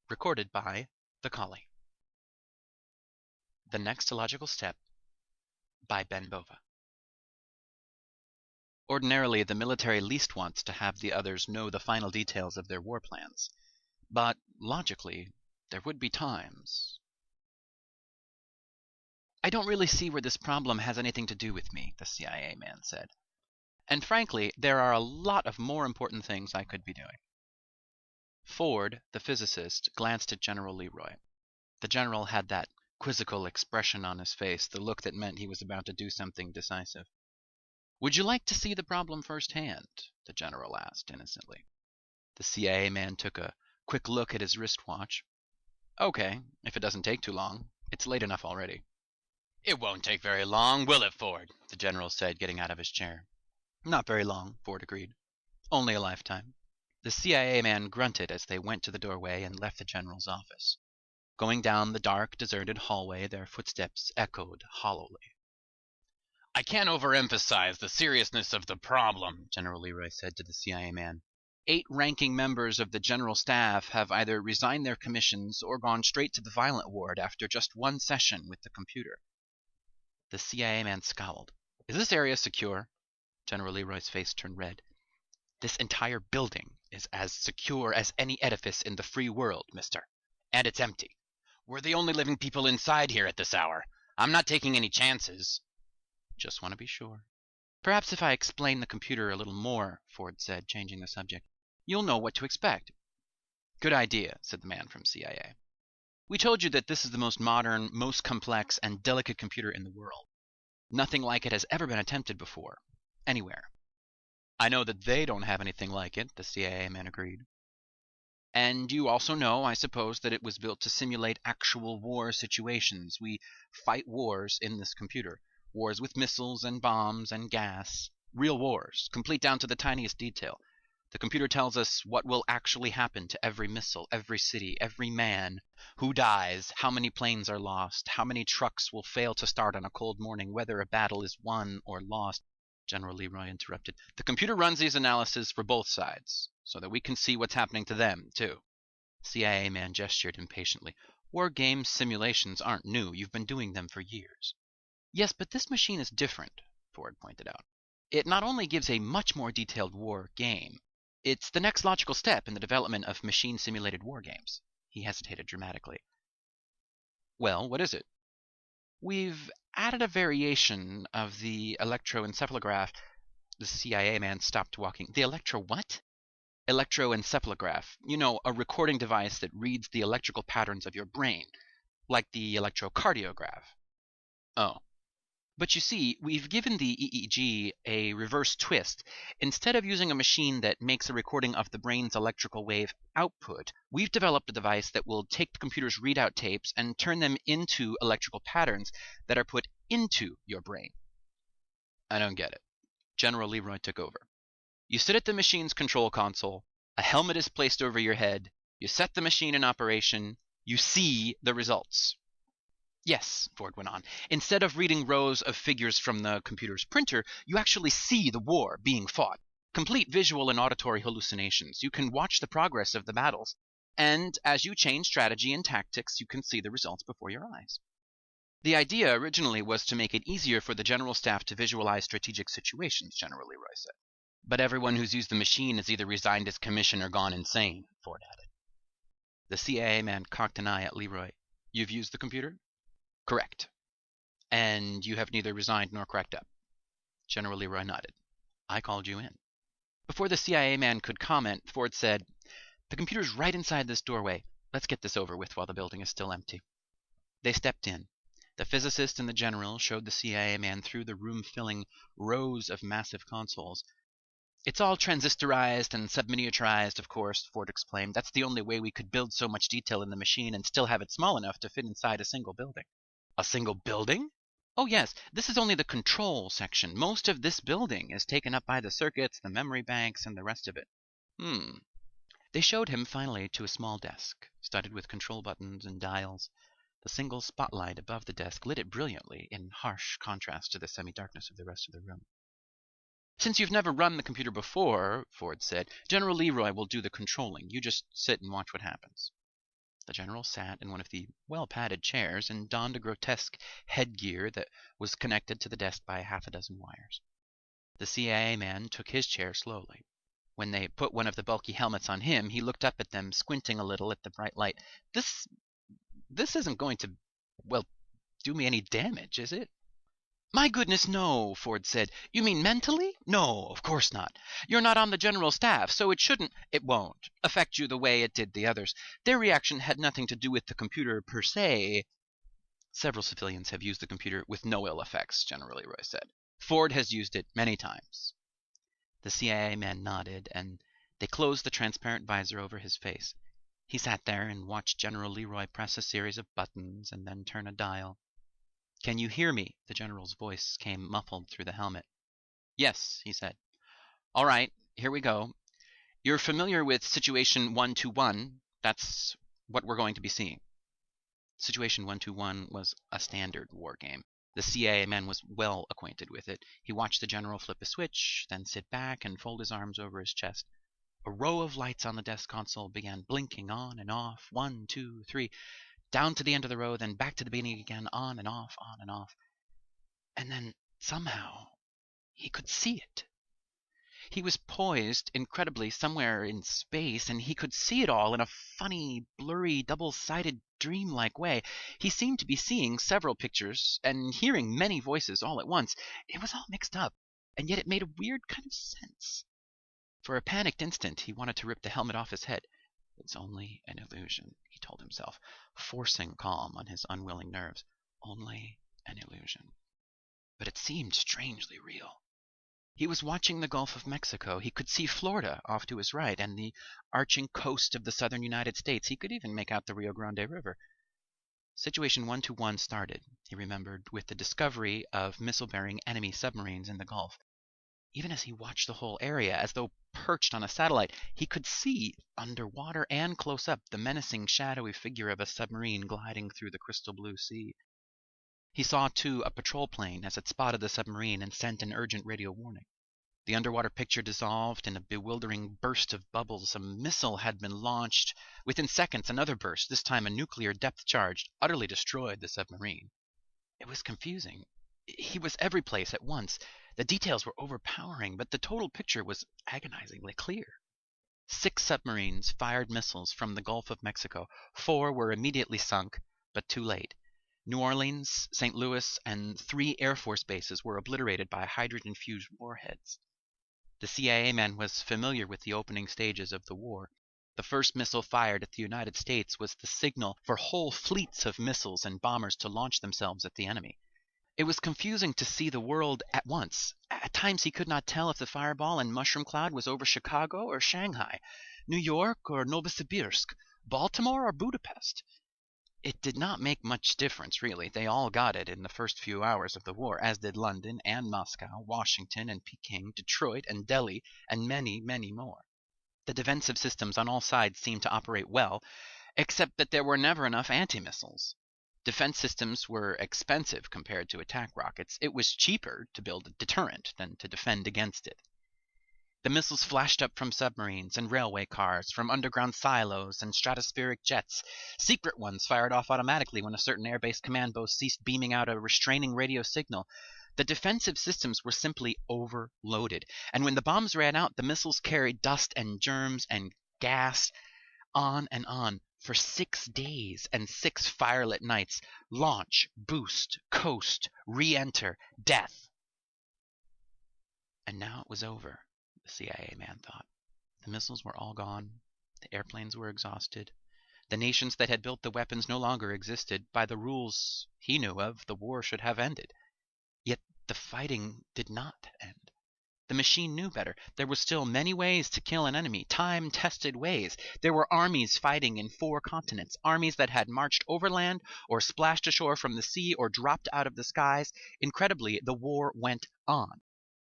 Recorded by The Collie. The Next Logical Step by Ben Bova. Ordinarily, the military least wants to have the others know the final details of their war plans. But, logically, there would be times. I don't really see where this problem has anything to do with me, the CIA man said. And frankly, there are a lot of more important things I could be doing. Ford, the physicist, glanced at General Leroy. The general had that quizzical expression on his face, the look that meant he was about to do something decisive. Would you like to see the problem firsthand? The general asked innocently. The CIA man took a quick look at his wristwatch. Okay, if it doesn't take too long. It's late enough already. It won't take very long, will it, Ford? The general said, getting out of his chair. Not very long, Ford agreed. Only a lifetime. The CIA man grunted as they went to the doorway and left the general's office. Going down the dark, deserted hallway, their footsteps echoed hollowly. I can't overemphasize the seriousness of the problem, General Leroy said to the CIA man. 8 ranking members of the general staff have either resigned their commissions or gone straight to the violent ward after just one session with the computer. The CIA man scowled. Is this area secure? General Leroy's face turned red. This entire building is as secure as any edifice in the free world, mister. And it's empty. We're the only living people inside here at this hour. I'm not taking any chances. Just want to be sure. Perhaps if I explain the computer a little more, Ford said, changing the subject, you'll know what to expect. Good idea, said the man from CIA. We told you that this is the most modern, most complex, and delicate computer in the world. Nothing like it has ever been attempted before, anywhere. I know that they don't have anything like it, the CIA man agreed. And you also know, I suppose, that it was built to simulate actual war situations. We fight wars in this computer. Wars with missiles and bombs and gas. Real wars, complete down to the tiniest detail. The computer tells us what will actually happen to every missile, every city, every man, who dies, how many planes are lost, how many trucks will fail to start on a cold morning, whether a battle is won or lost. General Leroy interrupted. The computer runs these analyses for both sides, so that we can see what's happening to them, too. CIA man gestured impatiently. War game simulations aren't new. You've been doing them for years. Yes, but this machine is different, Ford pointed out. It not only gives a much more detailed war game, it's the next logical step in the development of machine-simulated war games. He hesitated dramatically. Well, what is it? We've added a variation of the electroencephalograph. The CIA man stopped walking. The electro what? Electroencephalograph. You know, a recording device that reads the electrical patterns of your brain, like the electrocardiograph. Oh. But you see, we've given the EEG a reverse twist. Instead of using a machine that makes a recording of the brain's electrical wave output, we've developed a device that will take the computer's readout tapes and turn them into electrical patterns that are put into your brain. I don't get it. General Leroy took over. You sit at the machine's control console, a helmet is placed over your head, you set the machine in operation, you see the results. Yes, Ford went on. Instead of reading rows of figures from the computer's printer, you actually see the war being fought. Complete visual and auditory hallucinations. You can watch the progress of the battles. And as you change strategy and tactics, you can see the results before your eyes. The idea originally was to make it easier for the general staff to visualize strategic situations, General Leroy said. But everyone who's used the machine has either resigned his commission or gone insane, Ford added. The CIA man cocked an eye at Leroy. You've used the computer? Correct. And you have neither resigned nor cracked up. General Leroy nodded. I called you in. Before the CIA man could comment, Ford said, The computer's right inside this doorway. Let's get this over with while the building is still empty. They stepped in. The physicist and the general showed the CIA man through the room filling rows of massive consoles. It's all transistorized and subminiaturized, of course, Ford explained. That's the only way we could build so much detail in the machine and still have it small enough to fit inside a single building. A single building? Oh yes, this is only the control section. Most of this building is taken up by the circuits, the memory banks, and the rest of it. They showed him finally to a small desk, studded with control buttons and dials. The single spotlight above the desk lit it brilliantly, in harsh contrast to the semi-darkness of the rest of the room. Since you've never run the computer before, Ford said, General Leroy will do the controlling. You just sit and watch what happens. The general sat in one of the well-padded chairs and donned a grotesque headgear that was connected to the desk by half a dozen wires. The CIA man took his chair slowly. When they put one of the bulky helmets on him, he looked up at them, squinting a little at the bright light. This isn't going to, well, do me any damage, is it? My goodness, no, Ford said. You mean mentally? No, of course not. You're not on the general staff, so it won't affect you the way it did the others. Their reaction had nothing to do with the computer per se. Several civilians have used the computer with no ill effects, General Leroy said. Ford has used it many times. The CIA man nodded, and they closed the transparent visor over his face. He sat there and watched General Leroy press a series of buttons and then turn a dial. Can you hear me? The general's voice came muffled through the helmet. Yes, he said. All right, here we go. You're familiar with Situation 121. That's what we're going to be seeing. Situation 121 was a standard war game. The CIA man was well acquainted with it. He watched the general flip a switch, then sit back and fold his arms over his chest. A row of lights on the desk console began blinking on and off. 1, 2, 3, down to the end of the row, then back to the beginning again, on and off, on and off. And then, somehow, he could see it. He was poised incredibly somewhere in space, and he could see it all in a funny, blurry, double-sided, dreamlike way. He seemed to be seeing several pictures and hearing many voices all at once. It was all mixed up, and yet it made a weird kind of sense. For a panicked instant, he wanted to rip the helmet off his head. It's only an illusion, he told himself, forcing calm on his unwilling nerves. Only an illusion. But it seemed strangely real. He was watching the Gulf of Mexico. He could see Florida off to his right and the arching coast of the southern United States. He could even make out the Rio Grande River. Situation 121 started, he remembered, with the discovery of missile-bearing enemy submarines in the Gulf. Even as he watched the whole area, as though perched on a satellite, he could see, underwater and close up, the menacing, shadowy figure of a submarine gliding through the crystal blue sea. He saw, too, a patrol plane as it spotted the submarine and sent an urgent radio warning. The underwater picture dissolved in a bewildering burst of bubbles. A missile had been launched. Within seconds, another burst, this time a nuclear depth charge, utterly destroyed the submarine. It was confusing. He was every place at once. The details were overpowering, but the total picture was agonizingly clear. 6 submarines fired missiles from the Gulf of Mexico. 4 were immediately sunk, but too late. New Orleans, St. Louis, and 3 Air Force bases were obliterated by hydrogen-fused warheads. The CIA man was familiar with the opening stages of the war. The first missile fired at the United States was the signal for whole fleets of missiles and bombers to launch themselves at the enemy. It was confusing to see the world at once. At times he could not tell if the fireball and mushroom cloud was over Chicago or Shanghai, New York or Novosibirsk, Baltimore or Budapest. It did not make much difference, really. They all got it in the first few hours of the war, as did London and Moscow, Washington and Peking, Detroit and Delhi, and many, many more. The defensive systems on all sides seemed to operate well, except that there were never enough anti-missiles. Defense systems were expensive compared to attack rockets. It was cheaper to build a deterrent than to defend against it. The missiles flashed up from submarines and railway cars, from underground silos and stratospheric jets. Secret ones fired off automatically when a certain airbase command post ceased beaming out a restraining radio signal. The defensive systems were simply overloaded, and when the bombs ran out, the missiles carried dust and germs and gas on and on for 6 days and 6 firelit nights. Launch, boost, coast, re-enter, death. And now it was over. The CIA man thought. The missiles were all gone. The airplanes were exhausted. The nations that had built the weapons no longer existed. By the rules he knew of, the war should have ended. Yet the fighting did not end. The machine knew better. There were still many ways to kill an enemy, time-tested ways. There were armies fighting in 4 continents, armies that had marched overland or splashed ashore from the sea or dropped out of the skies. Incredibly, the war went on.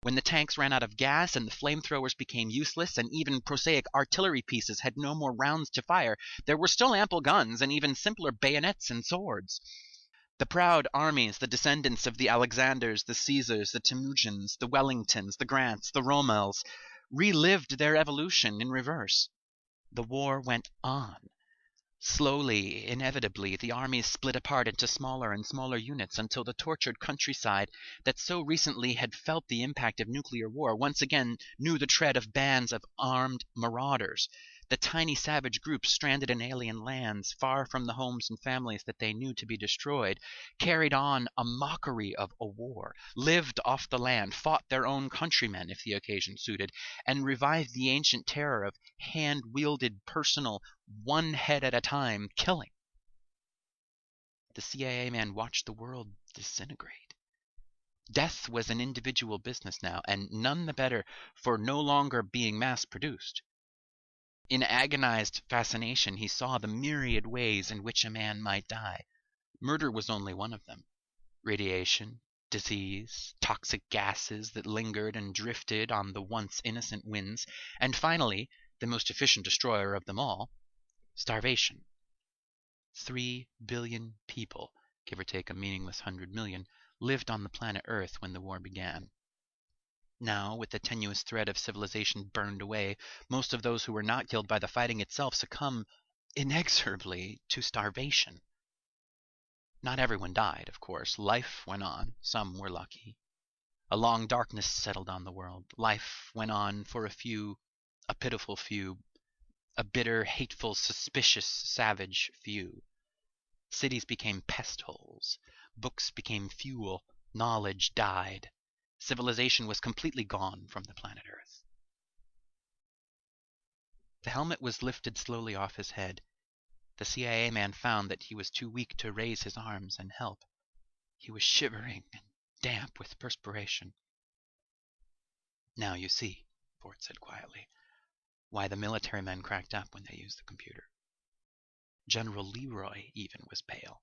When the tanks ran out of gas and the flamethrowers became useless and even prosaic artillery pieces had no more rounds to fire, there were still ample guns and even simpler bayonets and swords. The proud armies, the descendants of the Alexanders, the Caesars, the Temujins, the Wellingtons, the Grants, the Rommels, relived their evolution in reverse. The war went on. Slowly, inevitably, the armies split apart into smaller and smaller units until the tortured countryside that so recently had felt the impact of nuclear war once again knew the tread of bands of armed marauders. The tiny savage groups stranded in alien lands, far from the homes and families that they knew to be destroyed, carried on a mockery of a war, lived off the land, fought their own countrymen if the occasion suited, and revived the ancient terror of hand-wielded personal, one head at a time, killing. The CIA man watched the world disintegrate. Death was an individual business now, and none the better for no longer being mass-produced. In agonized fascination, he saw the myriad ways in which a man might die. Murder was only one of them. Radiation, disease, toxic gases that lingered and drifted on the once innocent winds, and finally, the most efficient destroyer of them all, starvation. 3 billion people, give or take a meaningless 100 million, lived on the planet Earth when the war began. Now, with the tenuous thread of civilization burned away, most of those who were not killed by the fighting itself succumb inexorably to starvation. Not everyone died, of course. Life went on. Some were lucky. A long darkness settled on the world. Life went on for a few, a pitiful few, a bitter, hateful, suspicious, savage few. Cities became pest holes. Books became fuel. Knowledge died. Civilization was completely gone from the planet Earth. The helmet was lifted slowly off his head. The CIA man found that he was too weak to raise his arms and help. He was shivering and damp with perspiration. "Now you see," Ford said quietly, "why the military men cracked up when they used the computer." General Leroy even was pale.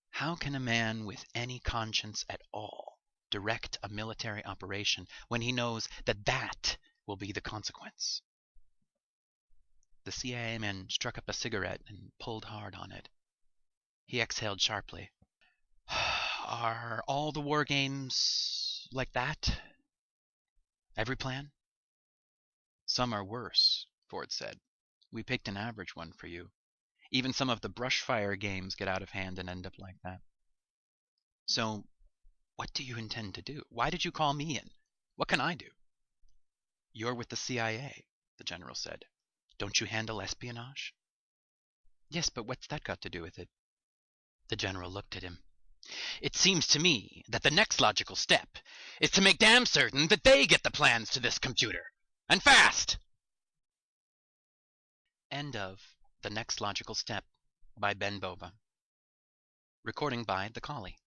How can a man with any conscience at all direct a military operation when he knows that that will be the consequence? The CIA man struck up a cigarette and pulled hard on it. He exhaled sharply. "Are all the war games like that? Every plan?" "Some are worse," Ford said. "We picked an average one for you. Even some of the brush fire games get out of hand and end up like that." "So what do you intend to do? Why did you call me in? What can I do?" "You're with the CIA," the general said. "Don't you handle espionage?" "Yes, but what's that got to do with it?" The general looked at him. "It seems to me that the next logical step is to make damn certain that they get the plans to this computer. And fast!" End of The Next Logical Step by Ben Bova. Recording by The Collie.